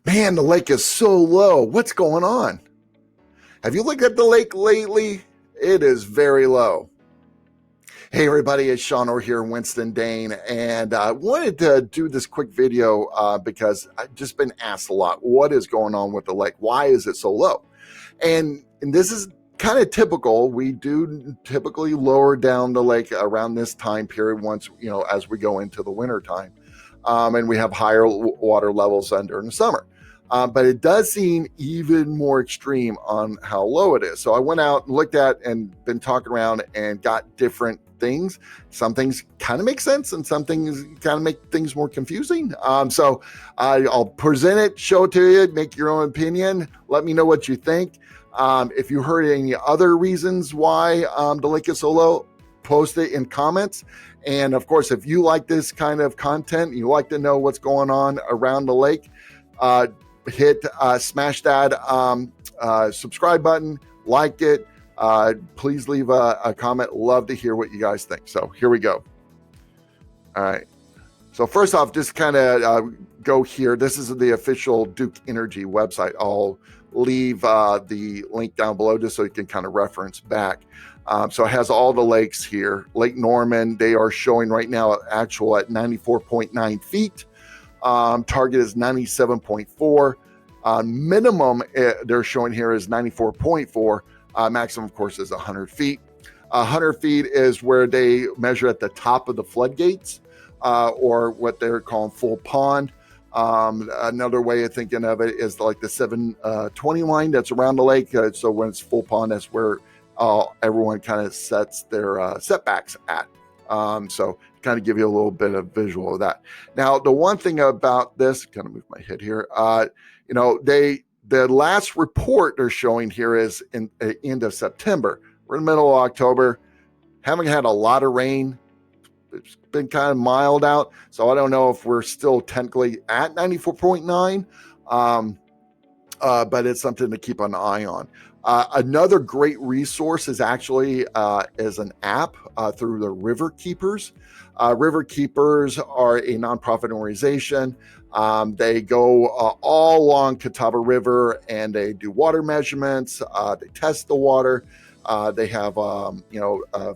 Man, the lake is so low. What's going on? Have you looked at the lake lately? It is very low. Hey everybody, it's Sean over here in Winston, Dane, and I wanted to do this quick video because I've just been asked a lot, what is going on with the lake? Why is it so low? And this is kind of typical. We do typically lower down the lake around this time period once, as we go into the winter time. And we have higher water levels during the summer. But it does seem even more extreme on how low it is. So I went out and looked at and been talking around and got different things. Some things kind of make sense and some things kind of make things more confusing. So I'll present it, show it to you, make your own opinion. Let me know what you think. If you heard any other reasons why the lake is so low, post it in comments. And of course, if you like this kind of content, you like to know what's going on around the lake, smash that subscribe button, like it. Please leave a comment. Love to hear what you guys think. So here we go. All right. So first off, just kind of go here. This is the official Duke Energy website. I'll leave the link down below just so you can kind of reference back. So it has all the lakes here. Lake Norman, they are showing right now actual at 94.9 feet. Target is 97.4. Minimum they're showing here is 94.4. Maximum, of course, is 100 feet. 100 feet is where they measure at the top of the floodgates, or what they're calling full pond. Another way of thinking of it is like the 720 line that's around the lake. So when it's full pond, that's where everyone kind of sets their setbacks at. So kind of give you a little bit of visual of that. Now, the one thing about this, kind of move my head here, the last report they're showing here is in end of September. We're in the middle of October, haven't had a lot of rain. It's been kind of mild out, so I don't know if we're still technically at 94.9, but it's something to keep an eye on. Another great resource is actually is an app through the River Keepers. River Keepers are a nonprofit organization. They go all along Catawba River and they do water measurements. They test the water. They have a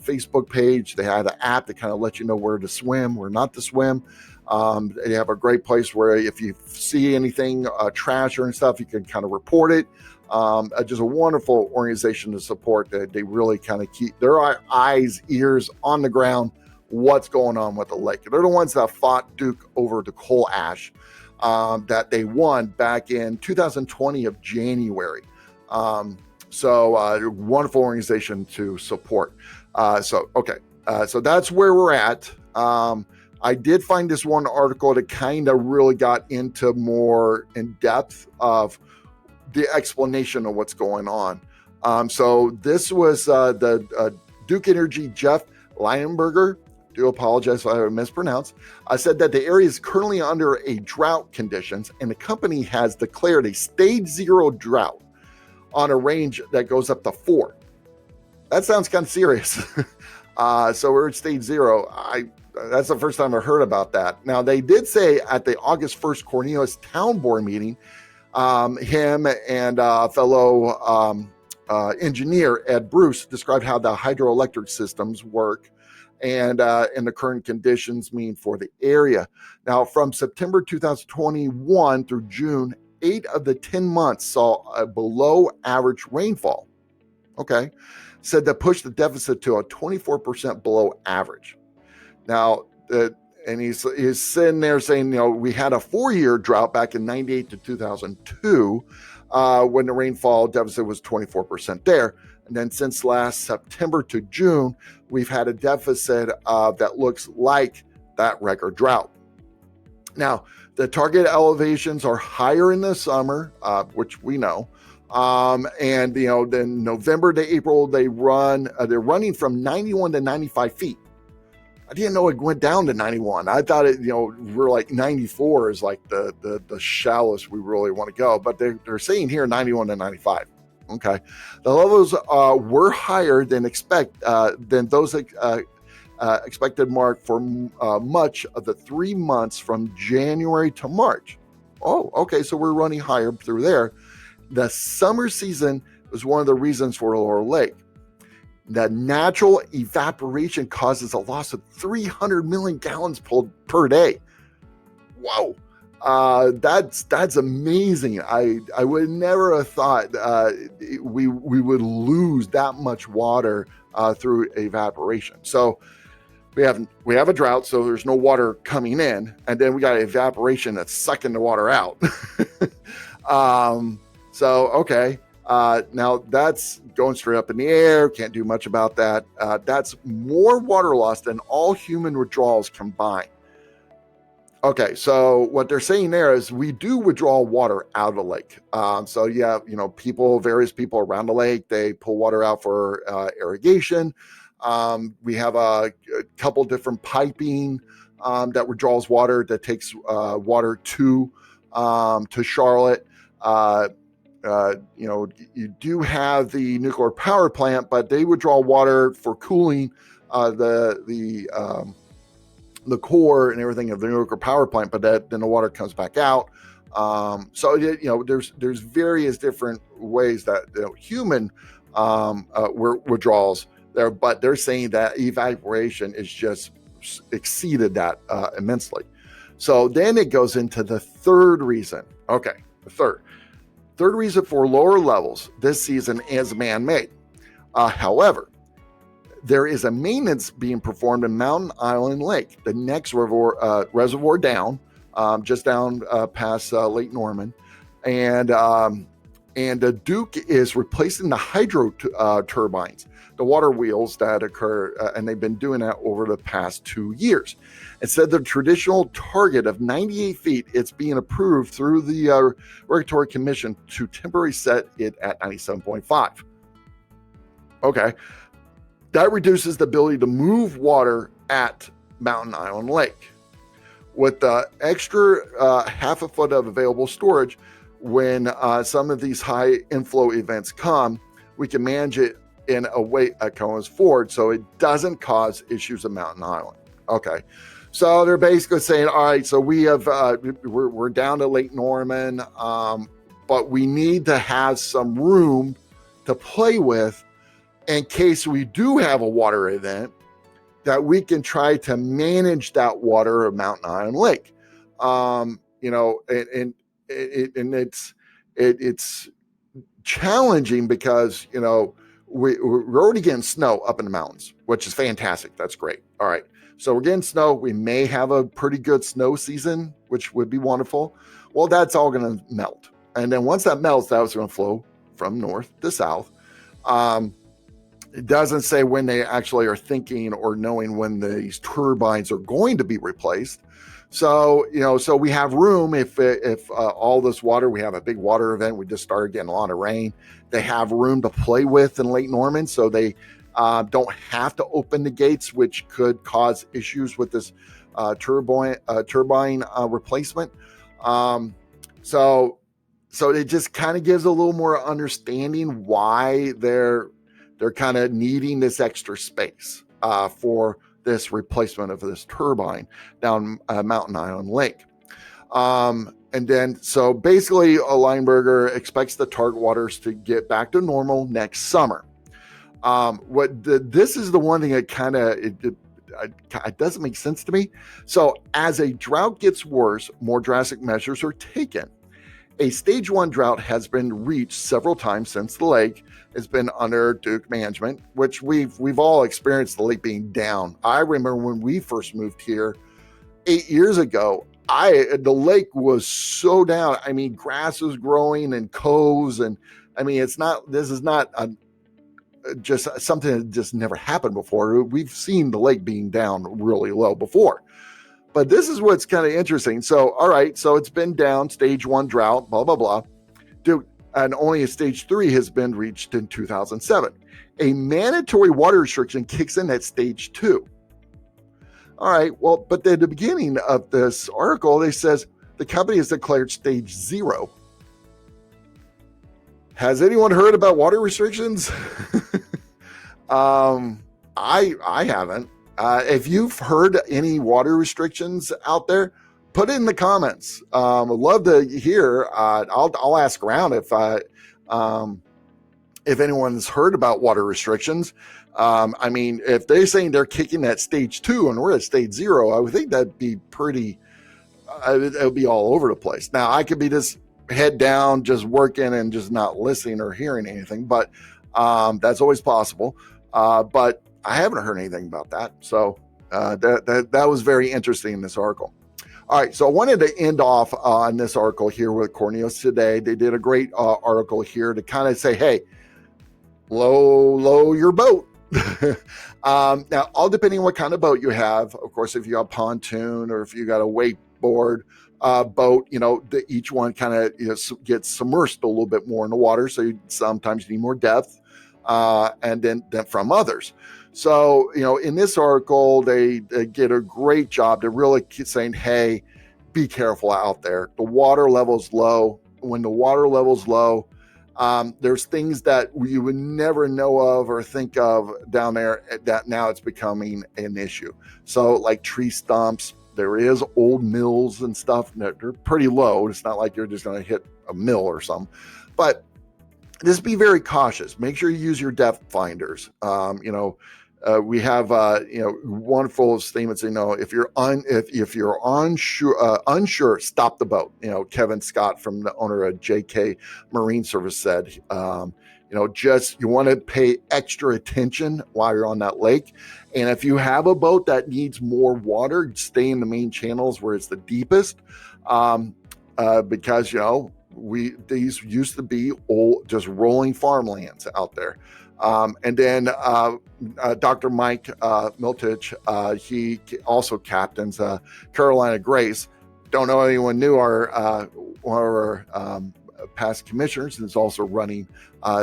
Facebook page. They have an app that kind of lets you know where to swim, where not to swim. They have a great place where if you see anything trash or stuff, you can kind of report it. Just a wonderful organization to support. They really kind of keep their eyes, ears on the ground. What's going on with the lake? They're the ones that fought Duke over the coal ash that they won back in 2020 of January. So wonderful organization to support. So that's where we're at. I did find this one article that kind of really got into more in depth of the explanation of what's going on. So this was the Duke Energy Jeff Leinenberger. Do apologize if I mispronounced. I said that the area is currently under a drought conditions, and the company has declared a stage 0 drought on a range that goes up to 4. That sounds kind of serious. So we're at stage 0. That's the first time I've heard about that. Now, they did say at the August 1st Cornelius Town Board meeting, him and fellow engineer Ed Bruce described how the hydroelectric systems work and the current conditions mean for the area. Now, from September 2021 through June, 8 of the 10 months saw a below average rainfall. Okay. Said that pushed the deficit to a 24% below average. Now, and he's sitting there saying, we had a 4-year drought back in 98 to 2002 when the rainfall deficit was 24% there. And then since last September to June, we've had a deficit that looks like that record drought. Now, the target elevations are higher in the summer, which we know. And, then November to April, they're running from 91 to 95 feet. I didn't know it went down to 91. I thought we're like 94 is like the shallowest we really want to go, but they're saying here 91 to 95. Okay. The levels were higher than those expected mark for much of the 3 months from January to March. Oh, okay, so we're running higher through there. The summer season was one of the reasons for Lower Lake. The natural evaporation causes a loss of 300 million gallons per day. Whoa. That's amazing. I would never have thought we would lose that much water through evaporation. So we have a drought, so there's no water coming in, and then we got evaporation that's sucking the water out. So okay, now that's going straight up in the air. Can't do much about that. That's more water loss than all human withdrawals combined. Okay, so what they're saying there is we do withdraw water out of the lake. So yeah, various people around the lake, they pull water out for irrigation. We have a couple different piping that withdraws water, that takes water to Charlotte. You do have the nuclear power plant, but they withdraw water for cooling the core and everything of the nuclear power plant, but then the water comes back out. So there's various different ways that human withdrawals there, but they're saying that evaporation is just exceeded that immensely. So then it goes into the third reason. Okay, the third reason for lower levels this season is man-made. However, there is a maintenance being performed in Mountain Island Lake, the next reservoir down, just down past Lake Norman, and the Duke is replacing the hydro turbines, the water wheels that occur, and they've been doing that over the past 2 years. Instead of the traditional target of 98 feet, it's being approved through the Regulatory Commission to temporarily set it at 97.5. Okay. That reduces the ability to move water at Mountain Island Lake. With the extra half a foot of available storage, when some of these high inflow events come, we can manage it in a way going forward so it doesn't cause issues at Mountain Island. Okay, so they're basically saying, all right, so we have we're down to Lake Norman, but we need to have some room to play with in case we do have a water event, that we can try to manage that water of Mountain Island Lake. And it's challenging because we're already getting snow up in the mountains, which is fantastic. That's great. All right, so we're getting snow. We may have a pretty good snow season, which would be wonderful. Well, that's all going to melt, and then once that melts, that's going to flow from north to south. It doesn't say when they actually are thinking or knowing when these turbines are going to be replaced. So, so we have room if all this water, we have a big water event, we just started getting a lot of rain, they have room to play with in Lake Norman, so they don't have to open the gates, which could cause issues with this turbine replacement. So it just kind of gives a little more understanding why they're kind of needing this extra space for this replacement of this turbine down Mountain Island Lake. And then, so basically, Leinberger expects the target waters to get back to normal next summer. This is the one thing that kind of, it doesn't make sense to me. So as a drought gets worse, more drastic measures are taken. A stage 1 drought has been reached several times since the lake has been under Duke management, which we've all experienced the lake being down. I remember when we first moved here 8 years ago, the lake was so down. I mean, grass was growing and coves, and I mean, this is not just something that just never happened before. We've seen the lake being down really low before. But this is what's kind of interesting. So, all right, so it's been down, stage 1 drought, blah, blah, blah. And only a stage 3 has been reached in 2007. A mandatory water restriction kicks in at stage 2. All right, well, but at the beginning of this article, it says the company has declared stage 0. Has anyone heard about water restrictions? I haven't. If you've heard any water restrictions out there, put it in the comments. I'd love to hear. I'll ask around if anyone's heard about water restrictions. I mean, if they're saying they're kicking at stage 2 and we're at stage 0, I would think that'd be pretty, it would be all over the place. Now, I could be just head down, just working and just not listening or hearing anything, but that's always possible. But I haven't heard anything about that. So that was very interesting in this article. All right, so I wanted to end off on this article here with Cornelius today. They did a great article here to kind of say, hey, low your boat. Now, all depending on what kind of boat you have. Of course, if you have a pontoon or if you got a wakeboard boat, each one kind of gets submersed a little bit more in the water. So sometimes you need more depth and then from others. So, in this article, they get a great job to really keep saying, hey, be careful out there. The water level's low. When the water level's low, there's things that you would never know of or think of down there that now it's becoming an issue. So like tree stumps, there is old mills and stuff that they're pretty low. It's not like you're just going to hit a mill or something, but just be very cautious. Make sure you use your depth finders. We have wonderful statements. If you're unsure, stop the boat. Kevin Scott, from the owner of JK Marine Service, said, you want to pay extra attention while you're on that lake. And if you have a boat that needs more water, stay in the main channels where it's the deepest, because these used to be old, just rolling farmlands out there. And then Dr. Mike Miltich, he also captains Carolina Grace. Don't know anyone knew our past commissioners, and is also running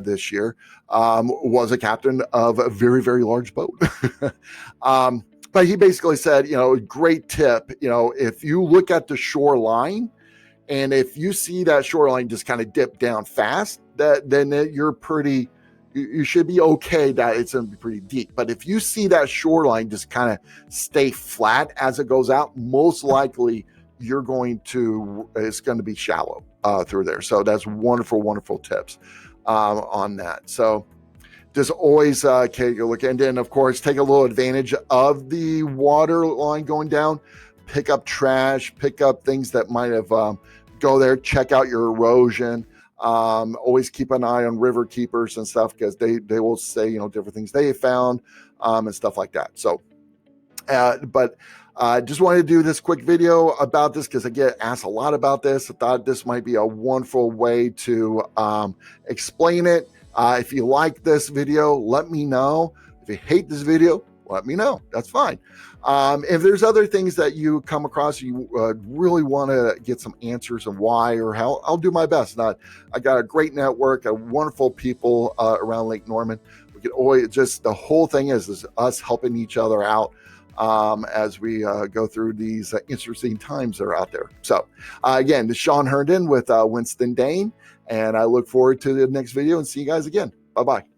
this year, was a captain of a very, very large boat. But he basically said, great tip, if you look at the shoreline, and if you see that shoreline just kind of dip down fast, then you should be okay that it's going to be pretty deep. But if you see that shoreline just kind of stay flat as it goes out, most likely it's going to be shallow through there. So that's wonderful, wonderful tips on that. So just always take a look. And then, of course, take a little advantage of the water line going down. Pick up trash, pick up things that might have go there. Check out your erosion. Always keep an eye on river keepers and stuff, because they will say, different things they found and stuff like that. So, but just wanted to do this quick video about this because I get asked a lot about this. I thought this might be a wonderful way to explain it. If you like this video, let me know. If you hate this video, let me know. That's fine. If there's other things that you come across, you really want to get some answers on why or how, I'll do my best. I got a great network of wonderful people around Lake Norman. We could always the whole thing is us helping each other out as we go through these interesting times that are out there. So again, this is Sean Herndon with Winston Dane, and I look forward to the next video and see you guys again. Bye-bye.